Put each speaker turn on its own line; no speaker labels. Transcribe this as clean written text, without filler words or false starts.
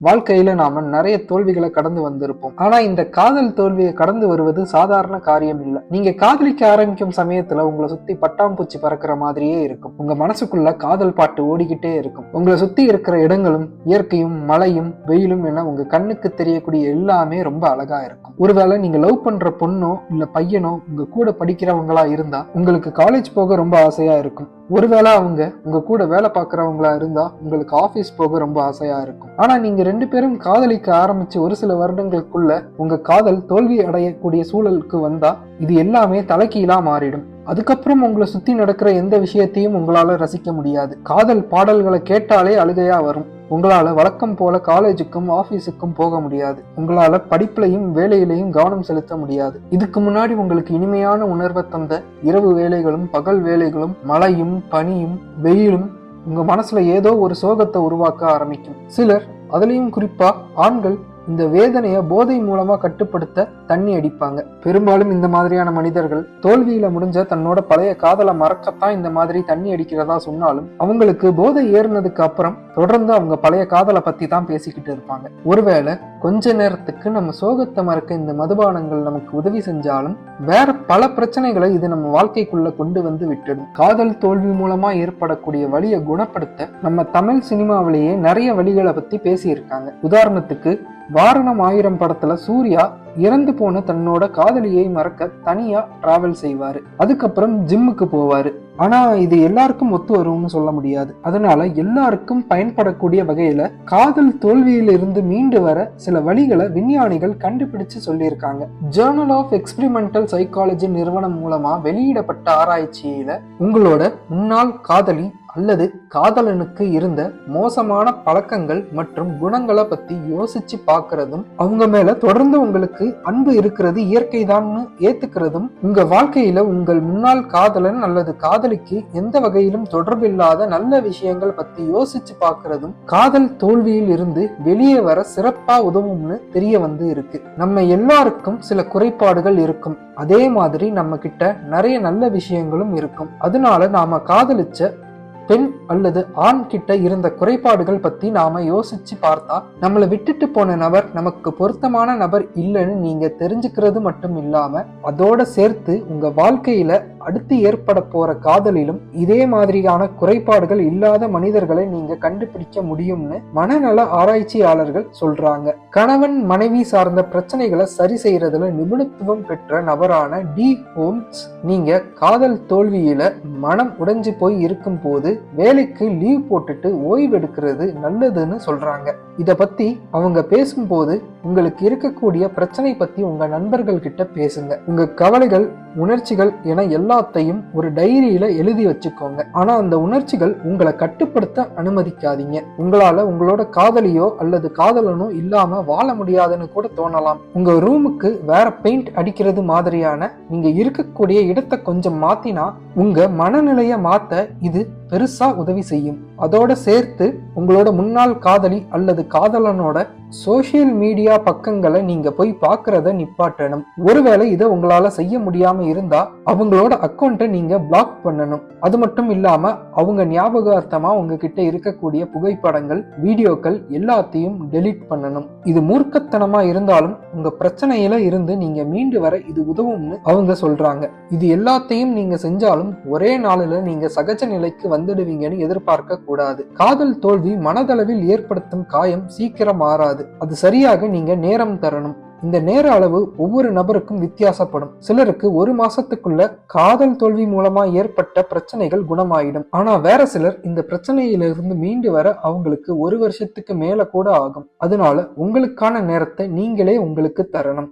வாழ்க்கையில நாம நிறைய தோல்விகளை கடந்து வந்திருப்போம். ஆனா இந்த காதல் தோல்வியை கடந்து வருவது சாதாரண காரியம் இல்ல. நீங்க காதலிக்க ஆரம்பிக்கும் சமயத்துல உங்களை சுத்தி பட்டாம்பூச்சி பறக்கிற மாதிரியே இருக்கும். உங்க மனசுக்குள்ள காதல் பாட்டு ஓடிக்கிட்டே இருக்கும். உங்களை சுத்தி இருக்கிற இடங்களும் இயற்கையும் மழையும் வெயிலும் என உங்க கண்ணுக்கு தெரியக்கூடிய எல்லாமே ரொம்ப அழகா இருக்கும். ஒருவேளை நீங்க லவ் பண்ற பொண்ணோ இல்ல பையனோ உங்க கூட படிக்கிறவங்களா இருந்தா உங்களுக்கு காலேஜ் போக ரொம்ப ஆசையா இருக்கும். ஒருவேளை அவங்க உங்க கூட வேலை பார்க்கறவங்களா இருந்தா உங்களுக்கு ஆபீஸ் போக ரொம்ப ஆசையா இருக்கும். ஆனா நீங்க ரெண்டு பேரும் காதலிக்க ஆரம்பிச்சு ஒரு சில வருடங்களுக்குள்ள உங்க காதல் தோல்வி அடையக்கூடிய சூழலுக்கு வந்தா இது எல்லாமே தலைகீழா மாறிடும். அதுக்கப்புறம் உங்களை சுத்தி நடக்கிற எந்த விஷயத்தையும் உங்களால ரசிக்க முடியாது. காதல் பாடல்களை கேட்டாலே அழுகையா வரும். உங்களால வழக்கம் போல காலேஜுக்கும் ஆபீஸுக்கும் போக முடியாது. உங்களால படிப்புலையும் வேலையிலையும் கவனம் செலுத்த முடியாது. இதுக்கு முன்னாடி உங்களுக்கு இனிமையான உணர்வை தந்த இரவு வேலைகளும் பகல் வேலைகளும் மழையும் பனியும் வெயிலும் உங்க மனசுல ஏதோ ஒரு சோகத்தை உருவாக்க ஆரம்பிக்கும். சிலர், அதுலயும் குறிப்பா ஆண்கள், இந்த வேதனைய போதை மூலமா கட்டுப்படுத்த தண்ணி அடிப்பாங்க. பெரும்பாலும் இந்த மாதிரியான மனிதர்கள் தோல்வியில முடிஞ்ச தன்னோட பழைய காதலை மறக்கத்தான் இந்த மாதிரி தண்ணி அடிக்கிறதா சொன்னாலும் அவங்களுக்கு போதை ஏறினதுக்கு அப்புறம் தொடர்ந்து அவங்க பழைய காதலை பத்தி தான் பேசிக்கிட்டு இருப்பாங்க. ஒருவேளை கொஞ்ச நேரத்துக்கு நம்ம சோகத்தை மறக்க இந்த மதுபானங்கள் நமக்கு உதவி செஞ்சாலும் வேற பல பிரச்சனைகளை இது நம்ம வாழ்க்கைக்குள்ள கொண்டு வந்து விட்டுடும். காதல் தோல்வி மூலமா ஏற்படக்கூடிய வலியை குணப்படுத்த நம்ம தமிழ் சினிமாவிலேயே நிறைய வழிகளை பத்தி பேசியிருக்காங்க. உதாரணத்துக்கு வாரணம் 1000 படத்துல சூர்யா இறந்து போன தன்னோட காதலியை மறக்க தனியா டிராவல் செய்வாரு. அதுக்கப்புறம் ஜிம்முக்கு போவாரு. ஆனா இது எல்லாருக்கும் ஒத்து வரும்னு சொல்ல முடியாது. அதனால எல்லாருக்கும் பயன்படக்கூடிய வகையில காதல் தோல்வியில இருந்து மீண்டு வர சில வழிகளை விஞ்ஞானிகள் கண்டுபிடிச்சு சொல்லியிருக்காங்க. ஜேர்னல் ஆஃப் எக்ஸ்பிரிமெண்டல் சைக்காலஜி நிறுவனம் மூலமா வெளியிடப்பட்ட ஆராய்ச்சியில உங்களோட முன்னாள் காதலி அல்லது காதலனுக்கு இருந்த மோசமான பழக்கங்கள் மற்றும் குணங்களை பத்தி யோசிச்சு பார்க்கறதும் அவங்க மேல தொடர்ந்து உங்களுக்கு அன்பு இருக்கிறது இயற்கை தான்னு ஏத்துக்கிறதும் உங்க வாழ்க்கையில உங்கள் முன்னாள் காதலன் அல்லது காதலிக்கு எந்த வகையிலும் தொடர்பில்லாத நல்ல விஷயங்கள் பத்தி யோசிச்சு பார்க்கறதும் காதல் தோல்வியில் இருந்து வெளியே வர சிறப்பா உதவும்னு தெரிய வந்து இருக்கு. நம்ம எல்லாருக்கும் சில குறைபாடுகள் இருக்கும். அதே மாதிரி நம்ம கிட்ட நிறைய நல்ல விஷயங்களும் இருக்கும். அதனால நாம காதலிச்ச பெண் அல்லது ஆண் கிட்ட இருந்த குறைபாடுகள் பத்தி நாம யோசிச்சு பார்த்தா நம்மளை விட்டுட்டு போன நபர் நமக்கு பொருத்தமான நபர் இல்லைன்னு நீங்க தெரிஞ்சுக்கிறது மட்டும் இல்லாம அதோட சேர்த்து உங்க வாழ்க்கையில அடுத்து ஏற்பட போற காதலிலும் இதே மாதிரியான குறைபாடுகள் இல்லாத மனிதர்களை நீங்க கண்டுபிடிக்க முடியும்னு மனநல ஆராய்ச்சியாளர்கள் சொல்றாங்க. கணவன் மனைவி சார்ந்த பிரச்சனைகளை சரி செய்யறதுல நிபுணத்துவம் பெற்ற நபரான டி ஹோம்ஸ், நீங்க காதல் தோல்வியில மனம் உடைஞ்சு போய் இருக்கும் போது வேலைக்கு லீவ் போட்டுட்டு ஓய்வு எடுக்கிறது நல்லதுன்னு சொல்றாங்க. இத பத்தி அவங்க பேசும்போது உங்களுக்கு இருக்கக்கூடிய பிரச்சனை பத்தி உங்க நண்பர்கள் கிட்ட பேசுங்க. உங்க கவலைகள் உணர்ச்சிகள் என எல்லாத்தையும் ஒரு டைரியில எழுதி வச்சுக்கோங்க. ஆனா அந்த உணர்ச்சிகள் உங்களை கட்டுப்படுத்த அனுமதிக்காதீங்க. உங்களால உங்களோட காதலியோ அல்லது காதலனோ இல்லாம வாழ முடியாதுன்னு கூட தோணலாம். உங்க ரூமுக்கு வேற பெயிண்ட் அடிக்கிறது மாதிரியான நீங்க இருக்கக்கூடிய இடத்தை கொஞ்சம் மாத்தினா உங்க மனநிலைய மாத்த இது பெருசா உதவி செய்யும். அதோட சேர்த்து உங்களோட முன்னாள் காதலி அல்லது காதலனோட சோசியல் மீடியா பக்கங்களை நீங்க போய் பாக்குறத நிப்பாட்டணும். ஒருவேளை இதை உங்களால செய்ய முடியாம இருந்தா அவங்களோட அக்கௌண்ட்டை நீங்க பிளாக் பண்ணணும். அது மட்டும் இல்லாம அவங்க ஞாபகார்த்தமா உங்ககிட்ட இருக்கக்கூடிய புகைப்படங்கள் வீடியோக்கள் எல்லாத்தையும் டெலீட் பண்ணணும். இது மூர்க்கத்தனமா இருந்தாலும் உங்க பிரச்சனையில இருந்து நீங்க மீண்டு வர இது உதவும்னு அவங்க சொல்றாங்க. இது எல்லாத்தையும் நீங்க செஞ்சாலும் ஒரே நாளில நீங்க சகஜ நிலைக்கு வந்துடுவீங்கன்னு எதிர்பார்க்க கூடாது. காதல் தோல்வி மனதளவில் ஏற்படுத்தும் காயம் சீக்கிரம் மாறாது. அது சரியாக நீங்க நேரம் தரணும். இந்த நேர அளவு ஒவ்வொரு நபருக்கும் வித்தியாசப்படும். சிலருக்கு 1 மாசத்துக்குள்ள காதல் தோல்வி மூலமா ஏற்பட்ட பிரச்சனைகள் குணமாயிடும். ஆனா வேற சிலர் இந்த பிரச்சனையிலிருந்து மீண்டு வர அவங்களுக்கு 1 வருஷத்துக்கு மேல கூட ஆகும். அதனால உங்களுக்கான நேரத்தை நீங்களே உங்களுக்கு தரணும்.